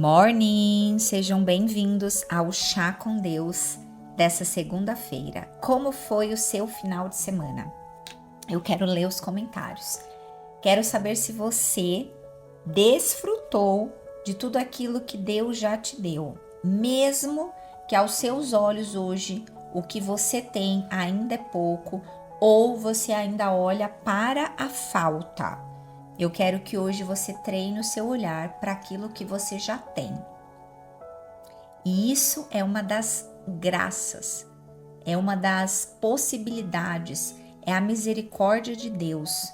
Morning! Sejam bem-vindos ao Chá com Deus dessa segunda-feira. Como foi o seu final de semana? Eu quero ler os comentários. Quero saber se você desfrutou de tudo aquilo que Deus já te deu, mesmo que aos seus olhos hoje o que você tem ainda é pouco ou você ainda olha para a falta. Eu quero que hoje você treine o seu olhar para aquilo que você já tem. E isso é uma das graças, é uma das possibilidades, é a misericórdia de Deus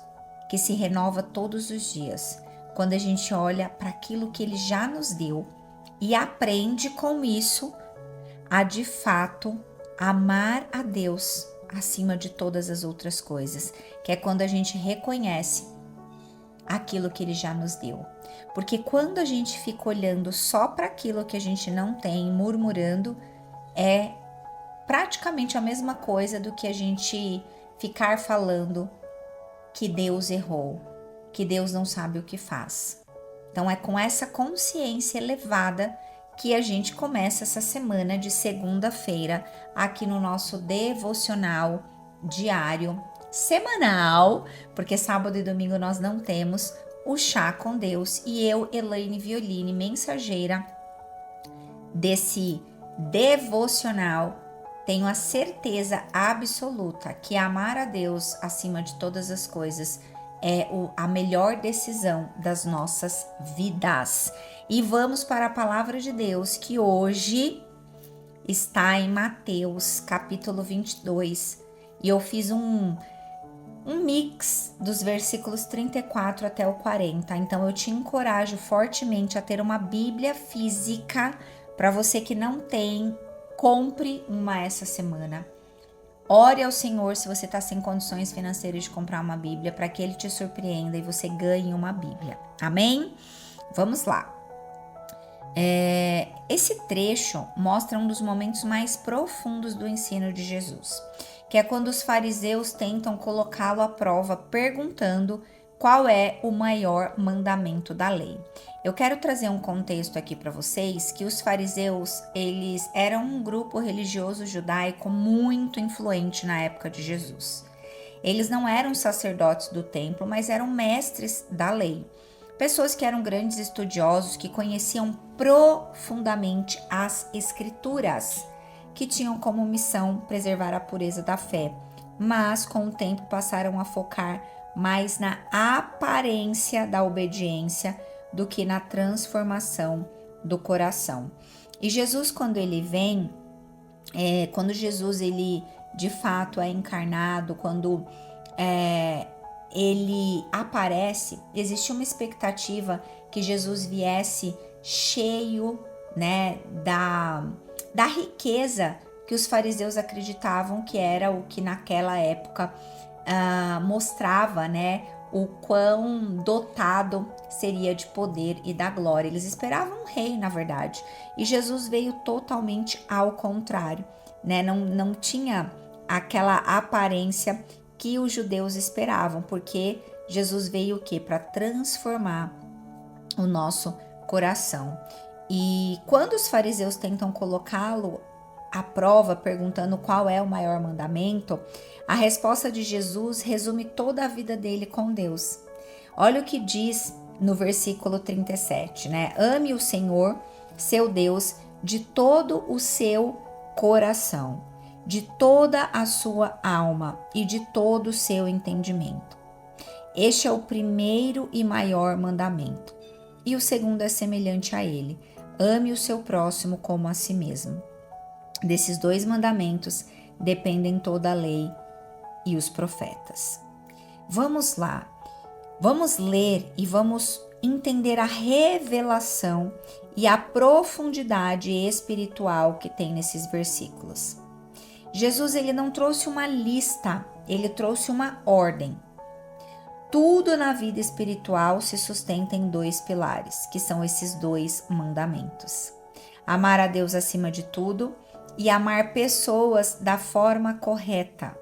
que se renova todos os dias, quando a gente olha para aquilo que Ele já nos deu e aprende com isso a de fato amar a Deus acima de todas as outras coisas, que é quando a gente reconhece aquilo que Ele já nos deu. Porque quando a gente fica olhando só para aquilo que a gente não tem, murmurando, é praticamente a mesma coisa do que a gente ficar falando que Deus errou, que Deus não sabe o que faz. Então é com essa consciência elevada que a gente começa essa semana de segunda-feira aqui no nosso devocional diário, semanal, porque sábado e domingo nós não temos o Chá com Deus, e eu, Elaine Violine, mensageira desse devocional, tenho a certeza absoluta que amar a Deus acima de todas as coisas é a melhor decisão das nossas vidas. E vamos para a palavra de Deus, que hoje está em Mateus, capítulo 22. E eu fiz um mix dos versículos 34 até o 40. Então eu te encorajo fortemente a ter uma Bíblia física. Para você que não tem, compre uma essa semana. Ore ao Senhor se você está sem condições financeiras de comprar uma Bíblia, para que Ele te surpreenda e você ganhe uma Bíblia. Amém? Vamos lá. Esse trecho mostra um dos momentos mais profundos do ensino de Jesus, que é quando os fariseus tentam colocá-lo à prova perguntando qual é o maior mandamento da lei. Eu quero trazer um contexto aqui para vocês, que os fariseus, eles eram um grupo religioso judaico muito influente na época de Jesus. Eles não eram sacerdotes do templo, mas eram mestres da lei. Pessoas que eram grandes estudiosos, que conheciam profundamente as escrituras, que tinham como missão preservar a pureza da fé, mas com o tempo passaram a focar mais na aparência da obediência do que na transformação do coração. E Jesus, quando ele vem, quando Jesus ele de fato é encarnado, quando ele aparece, existe uma expectativa que Jesus viesse cheio, né, da riqueza que os fariseus acreditavam que era o que naquela época mostrava, né, o quão dotado seria de poder e da glória. Eles esperavam um rei, na verdade, e Jesus veio totalmente ao contrário, né? Não tinha aquela aparência que os judeus esperavam, porque Jesus veio o quê? Para transformar o nosso coração. E quando os fariseus tentam colocá-lo à prova, perguntando qual é o maior mandamento, a resposta de Jesus resume toda a vida dele com Deus. Olha o que diz no versículo 37, né? Ame o Senhor, seu Deus, de todo o seu coração, de toda a sua alma e de todo o seu entendimento. Este é o primeiro e maior mandamento. E o segundo é semelhante a ele: ame o seu próximo como a si mesmo. Desses dois mandamentos dependem toda a lei e os profetas. Vamos lá, vamos ler e vamos entender a revelação e a profundidade espiritual que tem nesses versículos. Jesus, ele não trouxe uma lista, ele trouxe uma ordem. Tudo na vida espiritual se sustenta em dois pilares, que são esses dois mandamentos: amar a Deus acima de tudo e amar pessoas da forma correta.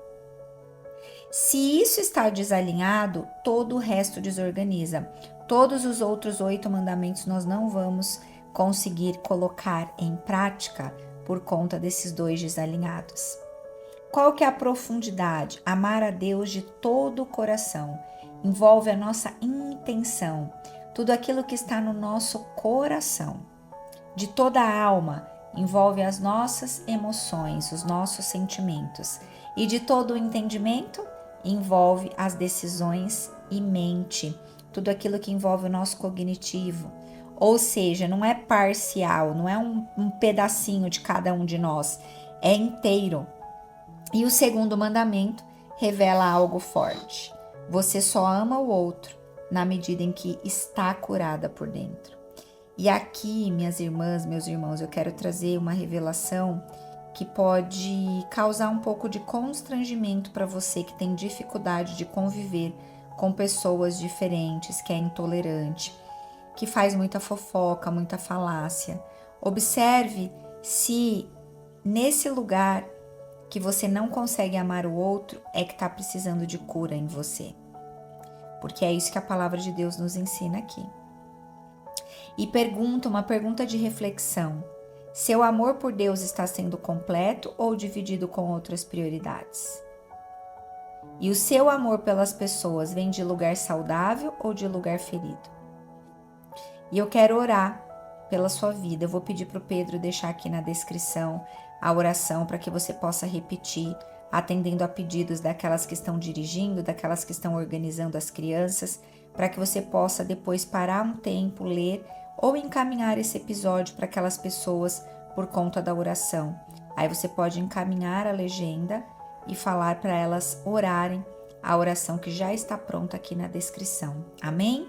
Se isso está desalinhado, todo o resto desorganiza. Todos os outros 8 mandamentos nós não vamos conseguir colocar em prática por conta desses dois desalinhados. Qual que é a profundidade? Amar a Deus de todo o coração. Envolve a nossa intenção, tudo aquilo que está no nosso coração. De toda a alma, envolve as nossas emoções, os nossos sentimentos. E de todo o entendimento, envolve as decisões e mente, tudo aquilo que envolve o nosso cognitivo. Ou seja, não é parcial, não é um pedacinho de cada um de nós, é inteiro. E o segundo mandamento revela algo forte. Você só ama o outro na medida em que está curada por dentro. E aqui, minhas irmãs, meus irmãos, eu quero trazer uma revelação que pode causar um pouco de constrangimento para você que tem dificuldade de conviver com pessoas diferentes, que é intolerante, que faz muita fofoca, muita falácia. Observe se nesse lugar que você não consegue amar o outro é que está precisando de cura em você. Porque é isso que a palavra de Deus nos ensina aqui. E uma pergunta de reflexão. Seu amor por Deus está sendo completo ou dividido com outras prioridades? E o seu amor pelas pessoas vem de lugar saudável ou de lugar ferido? E eu quero orar pela sua vida. Eu vou pedir para o Pedro deixar aqui na descrição a oração para que você possa repetir, atendendo a pedidos daquelas que estão dirigindo, daquelas que estão organizando as crianças, para que você possa depois parar um tempo, ler ou encaminhar esse episódio para aquelas pessoas por conta da oração. Aí você pode encaminhar a legenda e falar para elas orarem a oração que já está pronta aqui na descrição. Amém?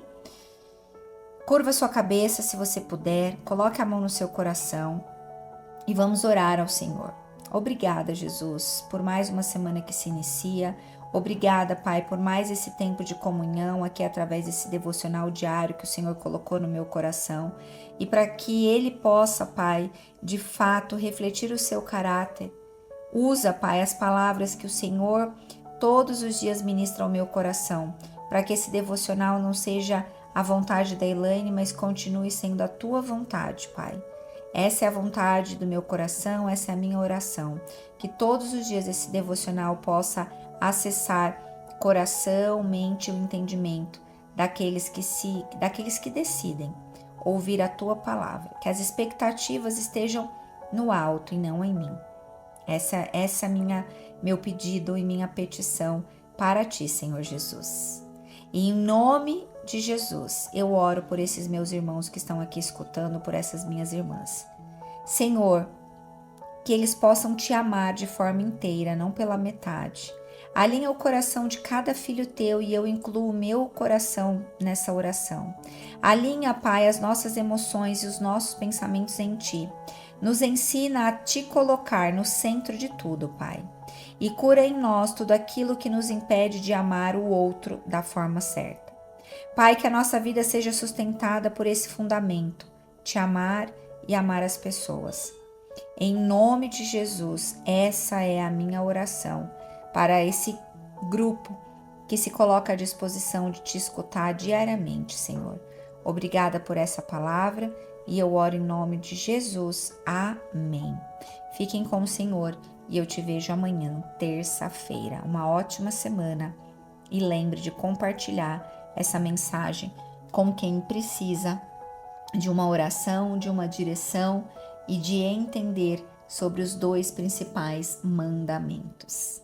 Curva sua cabeça se você puder, coloque a mão no seu coração e vamos orar ao Senhor. Obrigada, Jesus, por mais uma semana que se inicia. Obrigada, Pai, por mais esse tempo de comunhão aqui através desse devocional diário que o Senhor colocou no meu coração e para que ele possa, Pai, de fato refletir o seu caráter. Usa, Pai, as palavras que o Senhor todos os dias ministra ao meu coração, para que esse devocional não seja a vontade da Elaine, mas continue sendo a tua vontade, Pai. Essa é a vontade do meu coração, essa é a minha oração. Que todos os dias esse devocional possa acessar coração, mente e o entendimento daqueles que decidem ouvir a tua palavra. Que as expectativas estejam no alto e não em mim. Essa é meu pedido e minha petição para ti, Senhor Jesus. E em nome de Jesus, eu oro por esses meus irmãos que estão aqui escutando, por essas minhas irmãs. Senhor, que eles possam te amar de forma inteira, não pela metade. Alinha o coração de cada filho teu e eu incluo o meu coração nessa oração. Alinha, Pai, as nossas emoções e os nossos pensamentos em ti. Nos ensina a te colocar no centro de tudo, Pai. E cura em nós tudo aquilo que nos impede de amar o outro da forma certa. Pai, que a nossa vida seja sustentada por esse fundamento, te amar e amar as pessoas. Em nome de Jesus, essa é a minha oração para esse grupo que se coloca à disposição de te escutar diariamente, Senhor. Obrigada por essa palavra e eu oro em nome de Jesus. Amém. Fiquem com o Senhor e eu te vejo amanhã, terça-feira. Uma ótima semana e lembre de compartilhar essa mensagem com quem precisa de uma oração, de uma direção e de entender sobre os dois principais mandamentos.